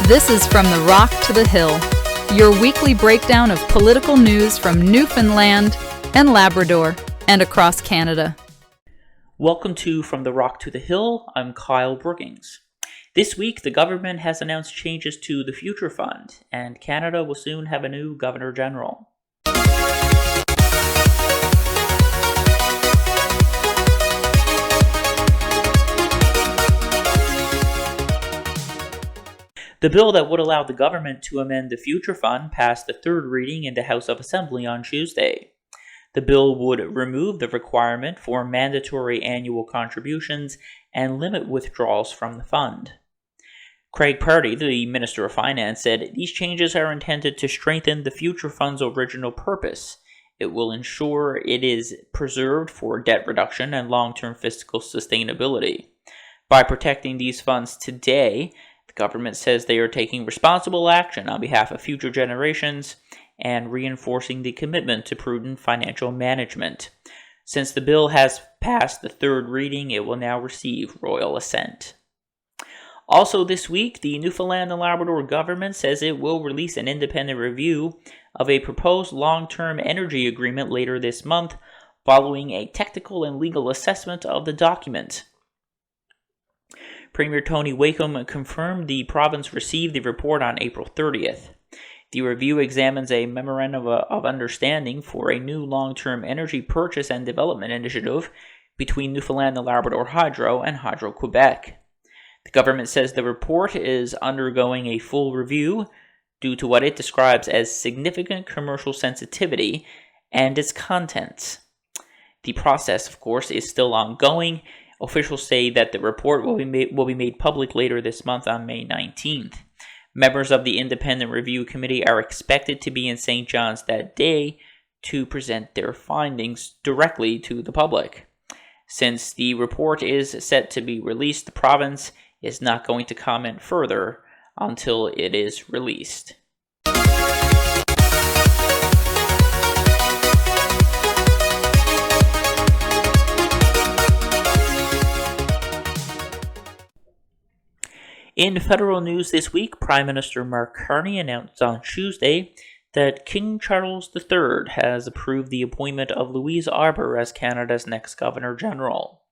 This is From the Rock to the Hill, your weekly breakdown of political news from Newfoundland and Labrador and across Canada. Welcome to From the Rock to the Hill. I'm Kyle Brookings. This week, the government has announced changes to the Future Fund, and Canada will soon have a new Governor General. The bill that would allow the government to amend the Future Fund passed the third reading in the House of Assembly on Tuesday. The bill would remove the requirement for mandatory annual contributions and limit withdrawals from the fund. Craig Pardy, the Minister of Finance, said these changes are intended to strengthen the Future Fund's original purpose. It will ensure it is preserved for debt reduction and long-term fiscal sustainability. By protecting these funds today, the government says they are taking responsible action on behalf of future generations and reinforcing the commitment to prudent financial management. Since the bill has passed the third reading, it will now receive royal assent. Also this week, the Newfoundland and Labrador government says it will release an independent review of a proposed long-term energy agreement later this month, following a technical and legal assessment of the document. Premier Tony Wakeham confirmed the province received the report on April 30th. The review examines a memorandum of understanding for a new long-term energy purchase and development initiative between Newfoundland and Labrador Hydro and Hydro-Quebec. The government says the report is undergoing a full review due to what it describes as significant commercial sensitivity and its contents. The process, of course, is still ongoing. Officials say that the report will be made public later this month on May 19th. Members of the Independent Review Committee are expected to be in St. John's that day to present their findings directly to the public. Since the report is set to be released, the province is not going to comment further until it is released. In federal news this week, Prime Minister Mark Carney announced on Tuesday that King Charles III has approved the appointment of Louise Arbour as Canada's next Governor General.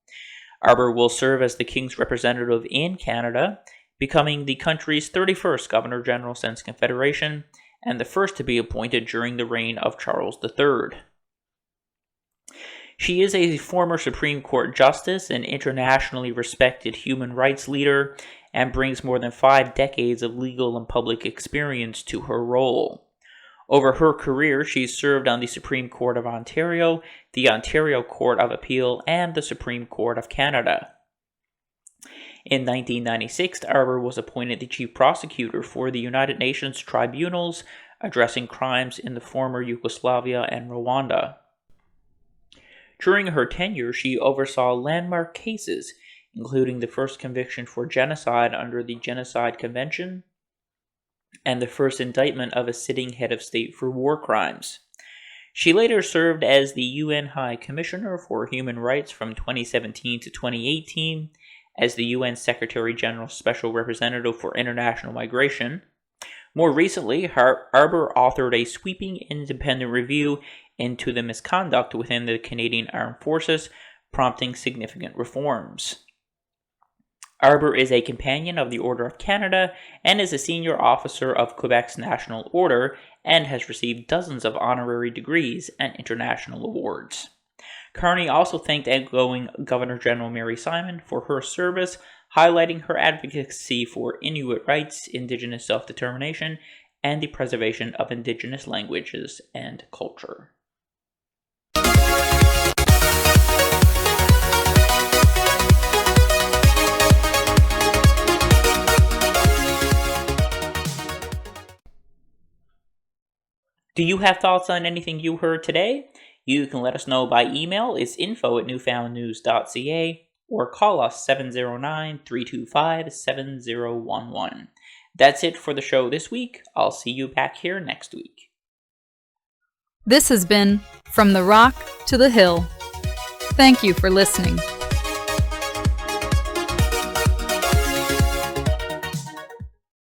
Arbour will serve as the King's representative in Canada, becoming the country's 31st Governor General since Confederation, and the first to be appointed during the reign of Charles III. She is a former Supreme Court Justice, an internationally respected human rights leader, and brings more than 5 decades of legal and public experience to her role. Over her career, she's served on the Supreme Court of Ontario, the Ontario Court of Appeal, and the Supreme Court of Canada. In 1996, Arbour was appointed the Chief Prosecutor for the United Nations tribunals addressing crimes in the former Yugoslavia and Rwanda. During her tenure, she oversaw landmark cases, including the first conviction for genocide under the Genocide Convention and the first indictment of a sitting head of state for war crimes. She later served as the UN High Commissioner for Human Rights from 2017 to 2018, as the UN Secretary General's Special Representative for International Migration. More recently, Arbour authored a sweeping independent review into the misconduct within the Canadian Armed Forces, prompting significant reforms. Arbour is a companion of the Order of Canada and is a senior officer of Quebec's National Order and has received dozens of honorary degrees and international awards. Carney also thanked outgoing Governor General Mary Simon for her service, highlighting her advocacy for Inuit rights, Indigenous self-determination, and the preservation of Indigenous languages and culture. Do you have thoughts on anything you heard today? You can let us know by email. It's info@newfoundnews.ca or call us 709-325-7011. That's it for the show this week. I'll see you back here next week. This has been From the Rock to the Hill. Thank you for listening.